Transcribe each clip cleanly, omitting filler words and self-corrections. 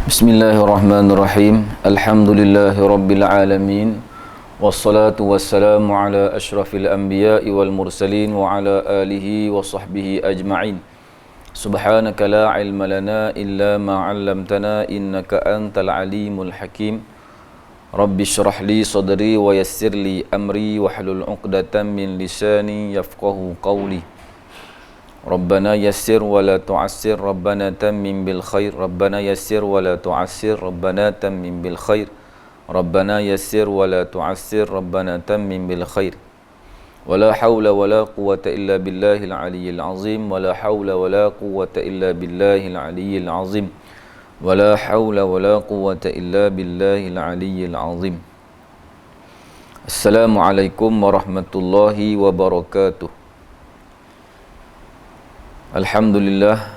Bismillahirrahmanirrahim. Alhamdulillahirabbil alamin. Wassalatu wassalamu ala asyrafil anbiya'i wal mursalin wa ala alihi wa sahbihi ajma'in. Subhanaka la ilma lana illa ma 'allamtana innaka antal alimul hakim. Rabbi shrah li sadri wa yassir li amri wa hlul 'uqdatam min lisani yafqahu qawli. Rabbana yassir wa la tu'assir, Rabbana tammim bil khair, Rabbana yassir wa la tu'assir, Rabbana tammim bil khair, Rabbana yassir wa la tu'assir, Rabbana tammim bil khair. Wa la hawla wa la quwwata illa billahil aliyyil azim, wa la hawla wa la quwwata illa billahil aliyyil azim, wa la hawla wa la quwwata illa billahil aliyyil azim. Assalamualaikum warahmatullahi wabarakatuh. Alhamdulillah,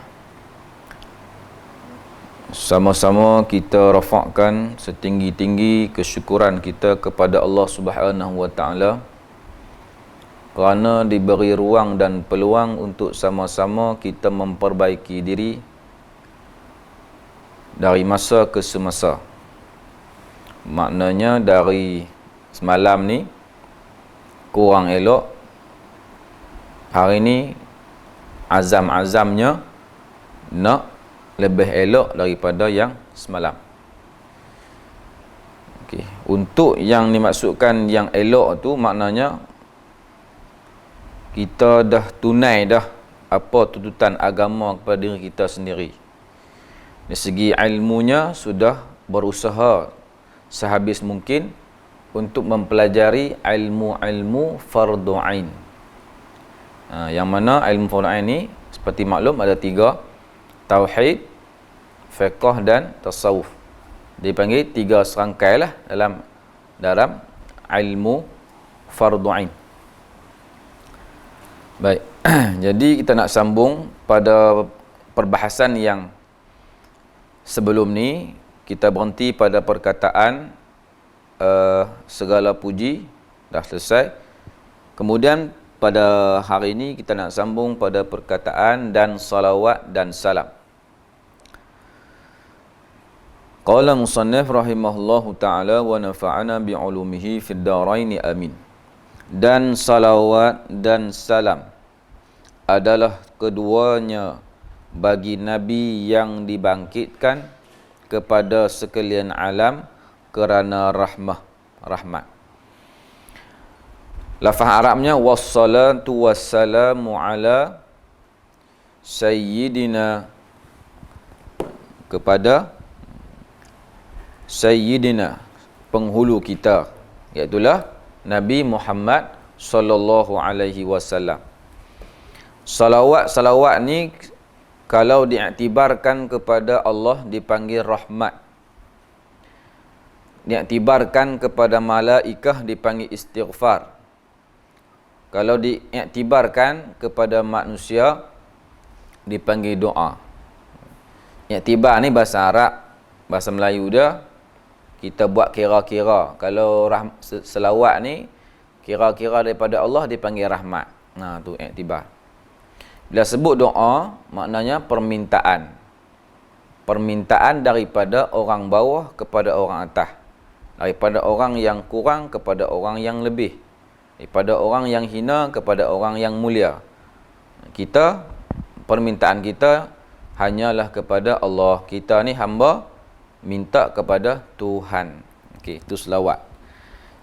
sama-sama kita rafakkan setinggi-tinggi kesyukuran kita kepada Allah Subhanahu wa taala kerana diberi ruang dan peluang untuk sama-sama kita memperbaiki diri dari masa ke semasa. Maknanya dari semalam ni kurang elok, hari ni azam-azamnya nak lebih elok daripada yang semalam. Okey, untuk yang dimaksudkan yang elok tu maknanya kita dah tunai dah apa tuntutan agama kepada diri kita sendiri. Dari segi ilmunya sudah berusaha sehabis mungkin untuk mempelajari ilmu-ilmu fardu ain. Yang mana ilmu fardu ain ni seperti maklum ada 3, tauhid, fiqh dan tasawuf. Dipanggil 3 serangkai lah dalam ilmu fardu ain. Baik. Jadi kita nak sambung pada perbahasan yang sebelum ni. Kita berhenti pada perkataan segala puji dah selesai. Kemudian pada hari ini kita nak sambung pada perkataan dan salawat dan salam. Qala musannif rahimahullahu ta'ala wa nafa'ana bi'ulumihi fid daraini amin. Dan salawat dan salam adalah keduanya bagi Nabi yang dibangkitkan kepada sekalian alam kerana rahmat. Lafaz Arabnya wassalatu wassalamu ala sayyidina, kepada sayyidina penghulu kita, iaitulah Nabi Muhammad sallallahu alaihi wasallam. Salawat ni kalau diiktibarkan kepada Allah dipanggil rahmat. Diiktibarkan kepada malaikah dipanggil istighfar. Kalau diiktibarkan kepada manusia dipanggil doa. Iktibar ni bahasa Arab, bahasa Melayu dah. Kita buat kira-kira. Kalau selawat ni kira-kira daripada Allah dipanggil rahmat. Nah, tu iktibar. Bila sebut doa maknanya permintaan. Permintaan daripada orang bawah kepada orang atas. Daripada orang yang kurang kepada orang yang lebih. Daripada orang yang hina kepada orang yang mulia. Kita, permintaan kita hanyalah kepada Allah. Kita ni hamba minta kepada Tuhan. Okey, itu selawat.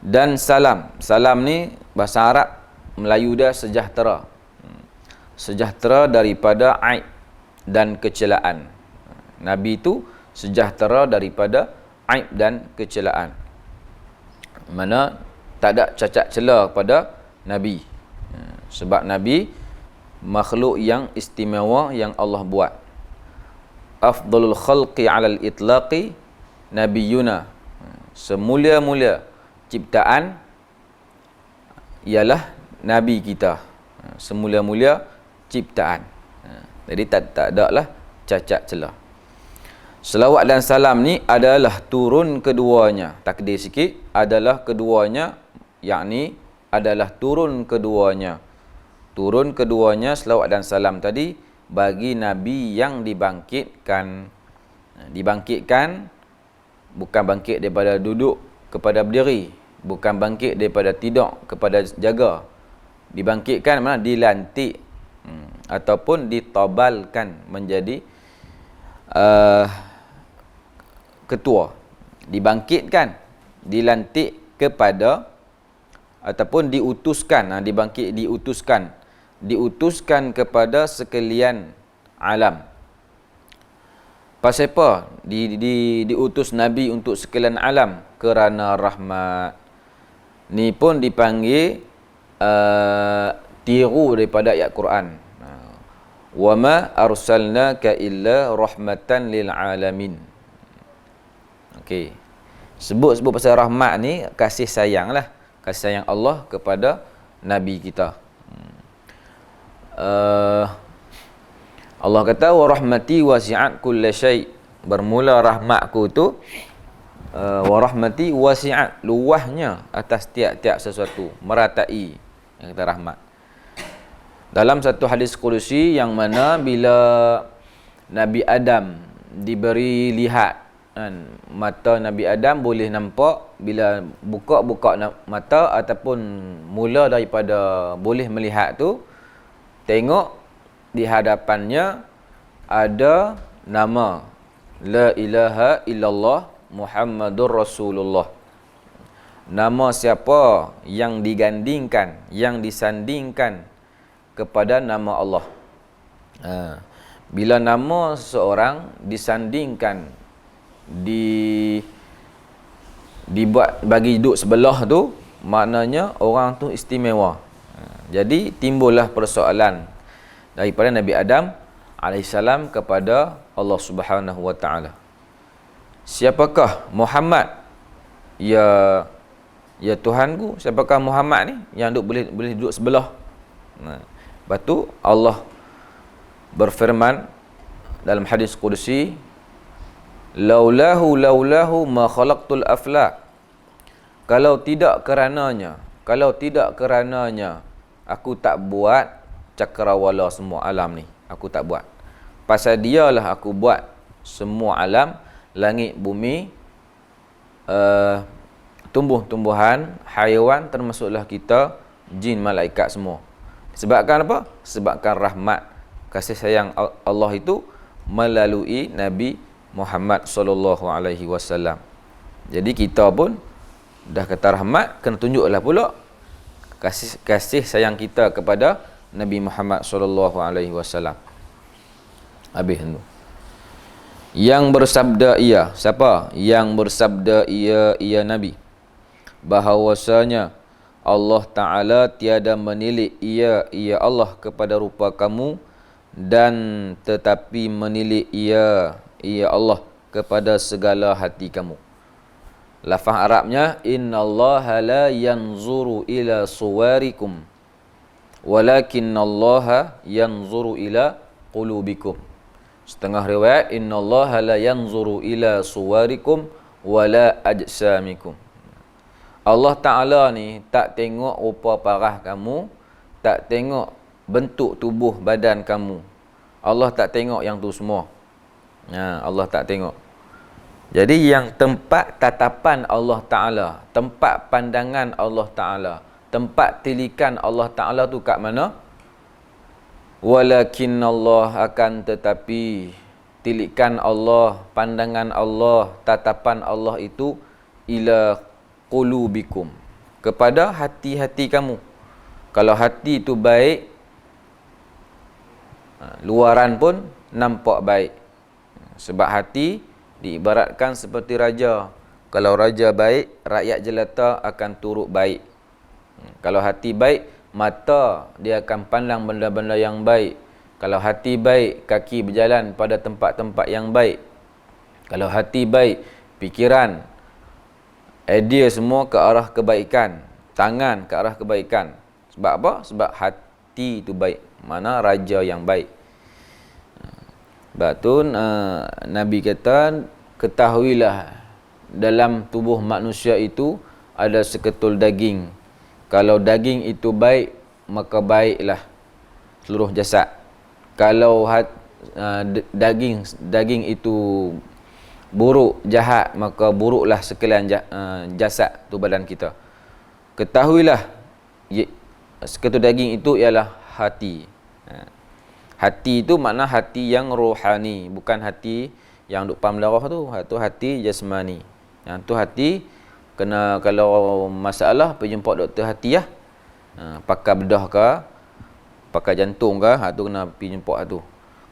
Dan salam. Salam ni bahasa Arab Melayu dah sejahtera. Sejahtera daripada aib dan kecelaan. Nabi itu sejahtera daripada aib dan kecelaan. Mana tak ada cacat celah pada Nabi. Sebab Nabi makhluk yang istimewa yang Allah buat. Afdalul khalqi alal itlaqi nabiyuna. Semulia-mulia ciptaan ialah Nabi kita. Semulia-mulia ciptaan. Jadi tak ada lah cacat celah. Selawat dan salam ni adalah turun keduanya. Takdir sikit, adalah keduanya, yakni adalah turun keduanya. Turun keduanya selawat dan salam tadi bagi nabi yang dibangkitkan. Dibangkitkan bukan bangkit daripada duduk kepada berdiri, bukan bangkit daripada tidur kepada jaga. Dibangkitkan mana dilantik ataupun ditobalkan menjadi ketua. Dibangkitkan, dilantik kepada ataupun diutuskan, diutuskan kepada sekalian alam. Pasal apa diutus Nabi untuk sekalian alam? Kerana rahmat. Ni pun dipanggil tiru daripada ayat Quran. Wa ma arsalnaka illa rahmatan lil alamin. Okey. Sebut pasal rahmat ni kasih sayang lah. Kasih sayang Allah kepada Nabi kita. Allah kata wa rahmati wasi'at kulla syai'. Bermula rahmatku tu wa rahmati wasi'at, luahnya atas tiap-tiap sesuatu, meratai yang kata rahmat. Dalam satu hadis qudsi yang mana bila Nabi Adam diberi lihat kan, mata Nabi Adam boleh nampak, bila buka mata ataupun mula daripada boleh melihat tu, tengok di hadapannya ada nama La ilaha illallah Muhammadur Rasulullah. Nama siapa yang digandingkan, yang disandingkan kepada nama Allah. Bila nama seseorang disandingkan, dibuat bagi duduk sebelah tu, maknanya orang tu istimewa. Jadi timbullah persoalan daripada Nabi Adam alaihissalam kepada Allah Subhanahu wa taala. Siapakah Muhammad? Ya Tuhanku, siapakah Muhammad ni yang boleh duduk sebelah? Lepas tu Allah berfirman dalam hadis qudsi, laulahu ma khalaqtul aflaq. Kalau tidak kerananya aku tak buat cakrawala semua alam ni. Aku tak buat. Pasal dialah aku buat semua alam, langit, bumi, tumbuh-tumbuhan, haiwan, termasuklah kita, jin, malaikat semua. Sebabkan apa? Sebabkan rahmat, kasih sayang Allah itu melalui Nabi Muhammad sallallahu alaihi wasallam. Jadi kita pun dah kata rahmat, kena tunjuklah pula kasih sayang kita kepada Nabi Muhammad sallallahu alaihi wasallam. Habis tu. Yang bersabda ia, siapa? Yang bersabda ia Nabi, bahawasanya Allah Ta'ala tiada menilik ia Allah kepada rupa kamu, dan tetapi menilik ia Allah kepada segala hati kamu. Lafaz Arabnya, innallaha la yanzuru ila suwarikum walakinallaha yanzuru ila qulubikum. Setengah riwayat, innallaha la yanzuru ila suwarikum wala ajsamikum. Allah Ta'ala ni tak tengok rupa parah kamu, tak tengok bentuk tubuh badan kamu. Allah tak tengok yang tu semua. Allah tak tengok. Jadi yang tempat tatapan Allah Ta'ala, tempat pandangan Allah Ta'ala, tempat tilikan Allah Ta'ala tu kat mana? Walakinallah, akan tetapi tilikan Allah, pandangan Allah, tatapan Allah itu ila qulubikum, kepada hati-hati kamu. Kalau hati itu baik, luaran pun nampak baik. Sebab hati diibaratkan seperti raja. Kalau raja baik, rakyat jelata akan turut baik. Kalau hati baik, mata dia akan pandang benda-benda yang baik. Kalau hati baik, kaki berjalan pada tempat-tempat yang baik. Kalau hati baik, pikiran, idea semua ke arah kebaikan, tangan ke arah kebaikan. Sebab apa? Sebab hati itu baik. Mana raja yang baik. Sebab tu Nabi kata, ketahuilah dalam tubuh manusia itu ada seketul daging. Kalau daging itu baik, maka baiklah seluruh jasad. Kalau daging itu buruk, jahat, maka buruklah sekalian jasad tu badan kita. Ketahuilah seketul daging itu ialah hati. Hati itu makna hati yang rohani, bukan hati yang duk pam darah tu. Itu hati jasmani. Yang tu hati kena, kalau masalah pergi jumpa doktor hati lah. Pakar bedah ke, pakar jantung ke, tu kena pergi jumpa tu.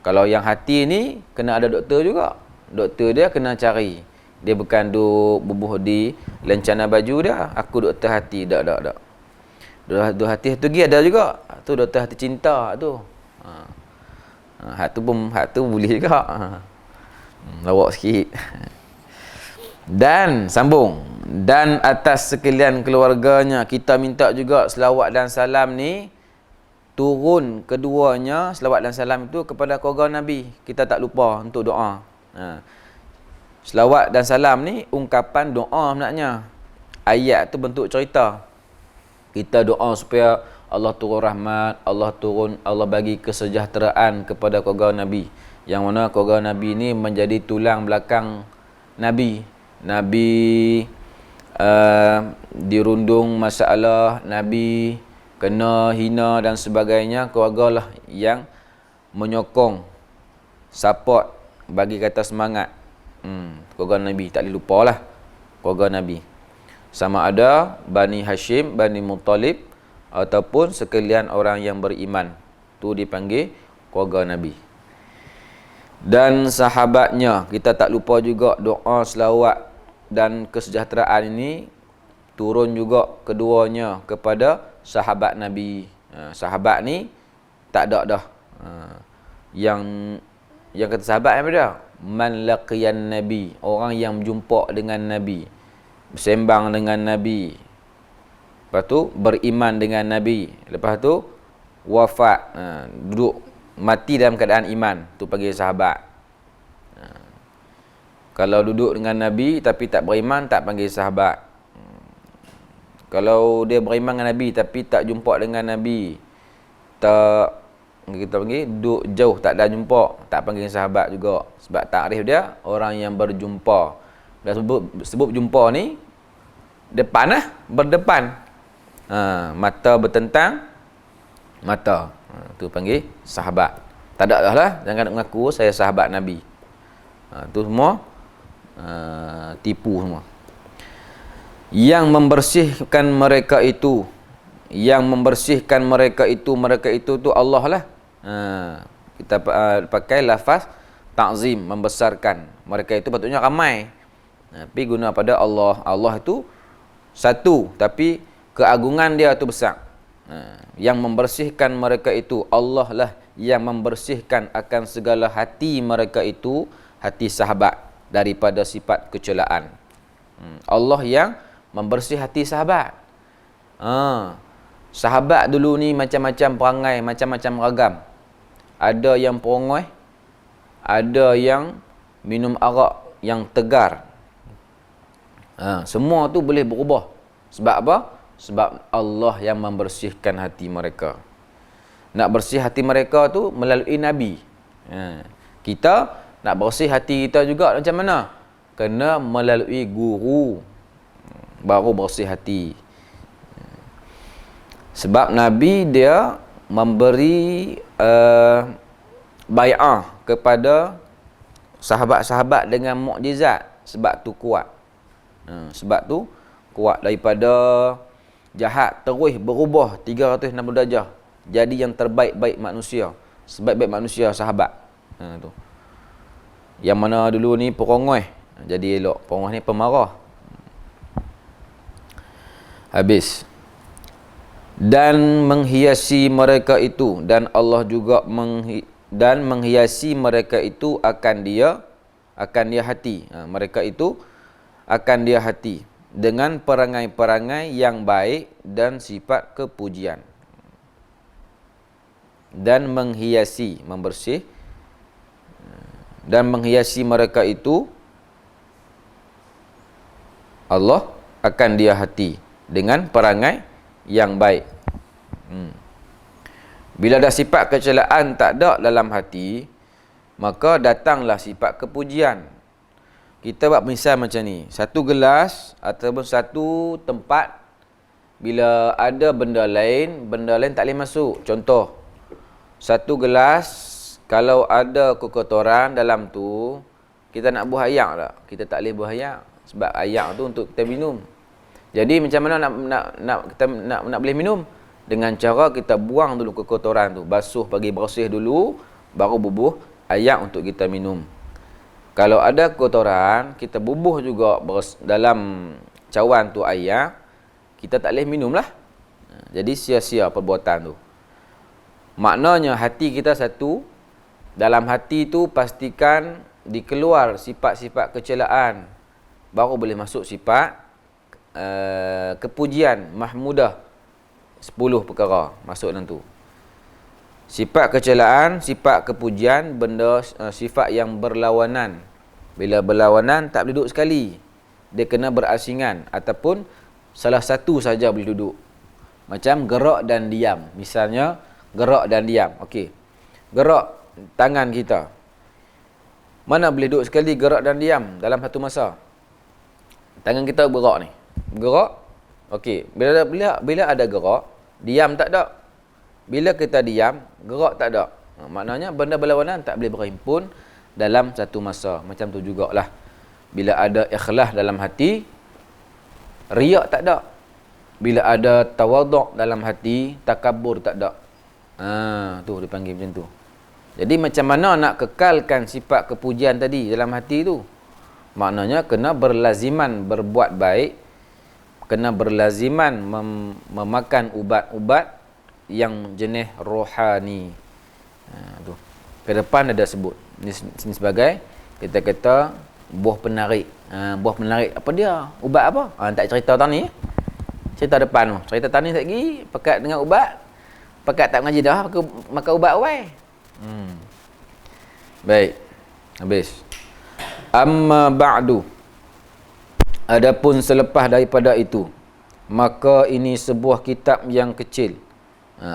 Kalau yang hati ni kena ada doktor juga. Doktor dia kena cari. Dia bukan duk bubuh di lencana baju dia. Aku doktor hati. Tak. Doktor hati tu ada juga. Tu doktor hati cinta tu. Hak tu boleh juga. Lawak sikit. Dan sambung, dan atas sekalian keluarganya kita minta juga selawat dan salam ni turun keduanya. Selawat dan salam itu kepada keluarga Nabi. Kita tak lupa untuk doa. Selawat dan salam ni ungkapan doa sebenarnya. Ayat tu bentuk cerita. Kita doa supaya Allah turun rahmat, Allah bagi kesejahteraan kepada keluarga Nabi. Yang mana keluarga Nabi ni menjadi tulang belakang Nabi. Nabi dirundung masalah, Nabi kena hina dan sebagainya, keluarga lah yang menyokong, support, bagi kata semangat. Keluarga Nabi tak boleh lupa lah keluarga Nabi. Sama ada Bani Hashim, Bani Muttalib ataupun sekalian orang yang beriman, tu dipanggil keluarga Nabi. Dan sahabatnya, kita tak lupa juga doa selawat dan kesejahteraan ini turun juga keduanya kepada sahabat Nabi. Sahabat ni tak ada dah. Yang kata sahabat apa dia? Man laqiyan Nabi, orang yang berjumpa dengan Nabi, bersembang dengan Nabi, lepas tu beriman dengan Nabi, lepas tu wafat, duduk mati dalam keadaan iman, tu panggil sahabat. Kalau duduk dengan Nabi tapi tak beriman, tak panggil sahabat. Kalau dia beriman dengan Nabi tapi tak jumpa dengan Nabi, tak, kita panggil duduk jauh, tak ada jumpa, tak panggil sahabat juga. Sebab takrif dia orang yang berjumpa. Dan sebut jumpa ni depan lah, berdepan. Mata bertentang mata, tu panggil sahabat. Tak ada lah, jangan mengaku saya sahabat Nabi. Tu semua tipu semua. Yang membersihkan mereka itu, mereka itu tu Allah lah. Kita pakai lafaz ta'zim, membesarkan. Mereka itu patutnya ramai, tapi guna pada Allah. Allah itu satu, tapi keagungan dia tu besar. Yang membersihkan mereka itu Allah lah, yang membersihkan akan segala hati mereka itu, hati sahabat, daripada sifat kecelaan. Allah yang membersih hati sahabat. Sahabat dulu ni macam-macam perangai, macam-macam ragam. Ada yang perongoi, ada yang minum arak yang tegar. Semua tu boleh berubah. Sebab apa? Sebab Allah yang membersihkan hati mereka. Nak bersih hati mereka tu melalui Nabi. Kita nak bersih hati kita juga macam mana? Kena melalui guru, baru bersih hati. Sebab Nabi dia memberi bai'ah kepada sahabat-sahabat dengan mukjizat. Sebab tu kuat. Sebab tu kuat. Daripada jahat terus berubah 360 darjah, jadi yang terbaik-baik manusia. Sebaik-baik manusia sahabat. Tu. Yang mana dulu ni perongoi, jadi elok. Perongoi ni pemarah. Habis. Dan menghiasi mereka itu, dan Allah juga menghiasi mereka itu akan dia hati. Mereka itu akan dia hati dengan perangai-perangai yang baik dan sifat kepujian. Dan menghiasi, membersih, dan menghiasi mereka itu Allah akan dia hati dengan perangai yang baik. Bila dah sifat kecelaan tak ada dalam hati, maka datanglah sifat kepujian. Kita buat misal macam ni. Satu gelas ataupun satu tempat, bila ada benda lain tak boleh masuk. Contoh, satu gelas, kalau ada kekotoran dalam tu, kita nak buah ayak tak? Kita tak boleh buah ayak. Sebab ayak tu untuk kita minum. Jadi macam mana nak boleh minum? Dengan cara kita buang dulu kekotoran tu. Basuh, bagi bersih dulu, baru bubuh ayak untuk kita minum. Kalau ada kotoran, kita bubuh juga dalam cawan tu ayak, kita tak boleh minum lah. Jadi sia-sia perbuatan tu. Maknanya hati kita satu, dalam hati tu pastikan dikeluar sifat-sifat kecelaan, baru boleh masuk sifat kepujian, mahmudah. 10 perkara masuk dalam tu. Sifat kecelaan, sifat kepujian, benda sifat yang berlawanan. Bila berlawanan tak boleh duduk sekali. Dia kena berasingan ataupun salah satu saja boleh duduk. Macam gerak dan diam. Misalnya gerak dan diam. Okey. Gerak tangan kita. Mana boleh duduk sekali gerak dan diam dalam satu masa? Tangan kita bergerak ni. Bergerak. Okey. Bila ada gerak, diam tak ada. Bila kita diam, gerak tak ada. Maknanya benda berlawanan tak boleh berhimpun dalam satu masa. Macam tu jugalah. Bila ada ikhlas dalam hati, riak tak ada. Bila ada tawaduk dalam hati, takabur tak ada. Tu dipanggil macam tu. Jadi macam mana nak kekalkan sifat kepujian tadi dalam hati tu? Maknanya kena berlaziman berbuat baik, kena berlaziman memakan ubat-ubat yang jenis rohani. Tu. Ke depan ada sebut. Ini sebagai kita kata buah penarik. Buah penarik apa dia? Ubat apa? Tak cerita tadi. Cerita depan tu. Cerita tadi lagi pekat dengan ubat. Pekat tak mengaji dah makan ubat awal. Baik. Habis. Amma ba'du. Adapun selepas daripada itu, maka ini sebuah kitab yang kecil.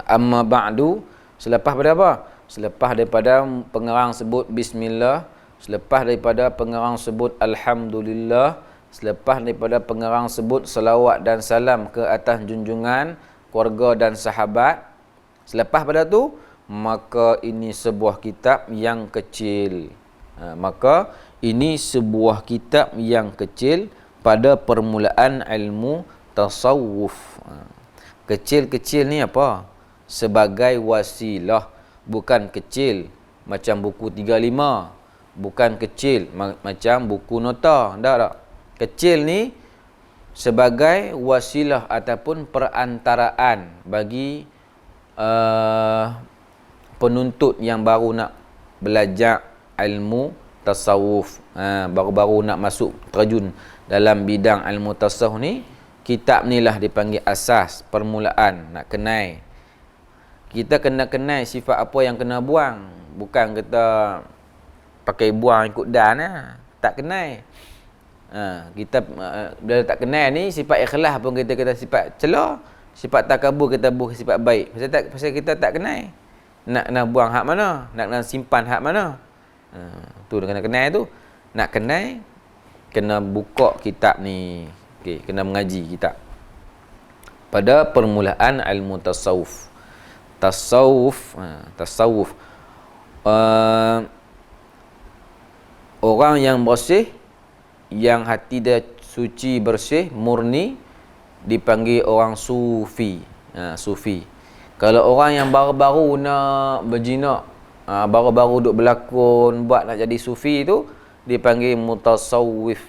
Amma ba'du, selepas pada apa? Selepas daripada pengarang sebut bismillah, selepas daripada pengarang sebut alhamdulillah, selepas daripada pengarang sebut salawat dan salam ke atas junjungan keluarga dan sahabat, selepas pada tu, maka ini sebuah kitab yang kecil. Maka ini sebuah kitab yang kecil pada permulaan ilmu tasawuf. Kecil-kecil ni apa? Sebagai wasilah. Bukan kecil macam buku 35. Bukan kecil macam buku nota. Tak. Kecil ni sebagai wasilah ataupun perantaraan bagi penuntut yang baru nak belajar ilmu tasawuf. Baru-baru nak masuk terjun dalam bidang ilmu tasawuf ni, kitab ni lah dipanggil asas, permulaan, nak kenal. Kita kena kenal sifat apa yang kena buang. Bukan kita pakai buang ikut dan lah. Tak kenal. Kita bila tak kenal ni, sifat ikhlas pun kita kata sifat celah, sifat takabur kita buang sifat baik. Pasal kita tak kenal. Nak buang hak mana? Nak simpan hak mana? Tu kena kenal tu. Nak kenal, kena buka kitab ni. Okey, kena mengaji kitab. Pada permulaan ilmu tasawuf. Tasawuf. Orang yang bersih, yang hati dia suci, bersih, murni, dipanggil orang sufi. Sufi. Kalau orang yang baru-baru nak berjinak, baru-baru duk berlakon, buat nak jadi sufi tu, dipanggil mutasawwif.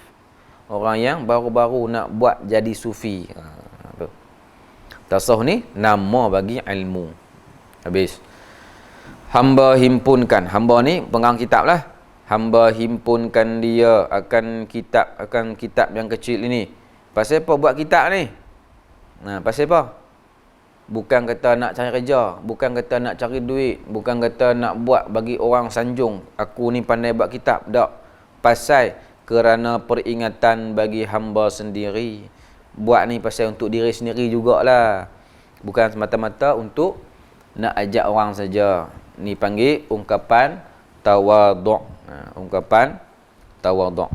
Orang yang baru-baru nak buat jadi sufi. Tasawuf ni nama bagi ilmu. Habis. Hamba himpunkan. Hamba ni pengarang kitab lah. Hamba himpunkan dia akan kitab yang kecil ini. Pasal apa buat kitab ni? Pasal apa? Bukan kata nak cari kerja, bukan kata nak cari duit, bukan kata nak buat bagi orang sanjung, aku ni pandai buat kitab. Tak. Pasal kerana peringatan bagi hamba sendiri. Buat ni pasal untuk diri sendiri jugalah. Bukan semata-mata untuk nak ajak orang saja. Ni panggil ungkapan tawadhu'. Ungkapan tawadhu'.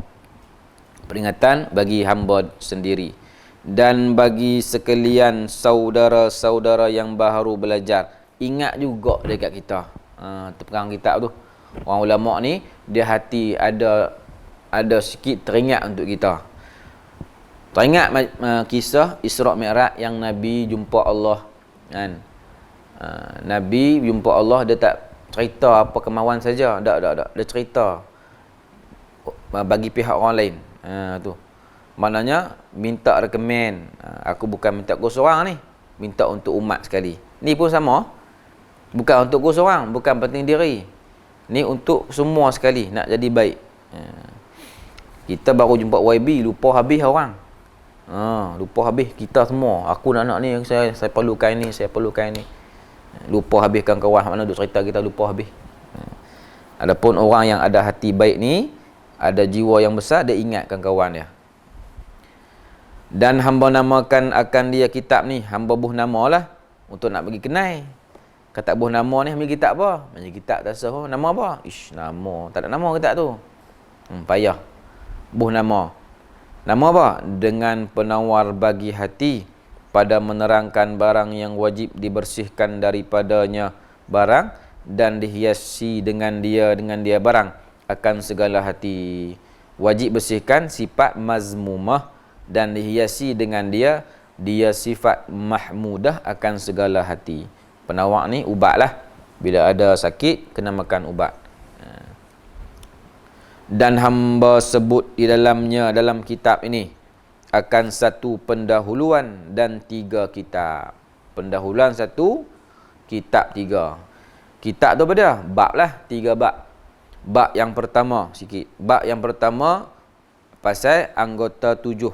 Peringatan bagi hamba sendiri dan bagi sekalian saudara-saudara yang baru belajar. Ingat juga dekat kita. Terperang kitab tu. Orang ulama ni dia hati ada sikit teringat untuk kita. Teringat kisah Isra' Mi'raj yang Nabi jumpa Allah kan. Nabi jumpa Allah, dia tak cerita apa kemauan saja, tak. Dia cerita bagi pihak orang lain. Tu. Maknanya minta rekomen. Aku bukan minta kau seorang ni, minta untuk umat sekali. Ni pun sama. Bukan untuk kau seorang, bukan penting diri. Ni untuk semua sekali nak jadi baik. Kita baru jumpa YB, lupa habis orang. Lupa habis kita semua. Aku nak ni, saya perlukan ni, saya perlukan ni. Lupa habiskan kawan. Mana duk cerita kita lupa habis. Adapun orang yang ada hati baik ni, ada jiwa yang besar, dia ingatkan kawan dia. Dan hamba namakan akan dia kitab ni, hamba buh nama lah untuk nak bagi kenal. Kata buh nama ni ambil kitab apa? Ambil kitab tak sah. Nama apa? Nama. Tak ada nama kitab tu. Payah. Buh nama. Nama apa? Dengan penawar bagi hati pada menerangkan barang yang wajib dibersihkan daripadanya barang dan dihiasi dengan dia barang akan segala hati. Wajib bersihkan sifat mazmumah dan dihiasi dengan dia sifat mahmudah akan segala hati. Penawar ni ubat lah. Bila ada sakit, kena makan ubat. Dan hamba sebut di dalamnya, dalam kitab ini, akan satu pendahuluan dan 3 kitab. Pendahuluan 1, kitab 3. Kitab tu apa dia? Bab lah, 3 bab. Bab yang pertama sikit. Bab yang pertama pasal anggota 7.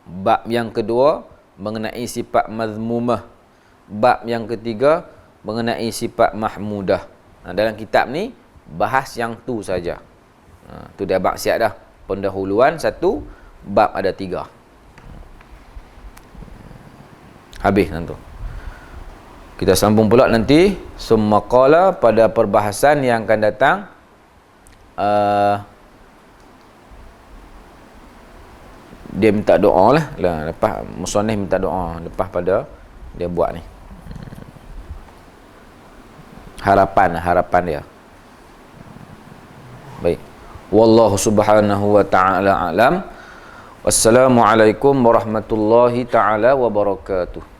Bab yang kedua mengenai sifat mazmumah. Bab yang ketiga mengenai sifat mahmudah. Dalam kitab ni bahas yang tu saja. Tu dah bab siap dah. Pendahuluan 1, bab ada 3. Habis nanti. Kita sambung pula nanti summa qala pada perbahasan yang akan datang. Dia minta doa lah. Lepas musannif minta doa lepas pada dia buat ni. Harapan dia. Baik. Wallahu subhanahu wa ta'ala alam. Wassalamualaikum warahmatullahi taala wabarakatuh.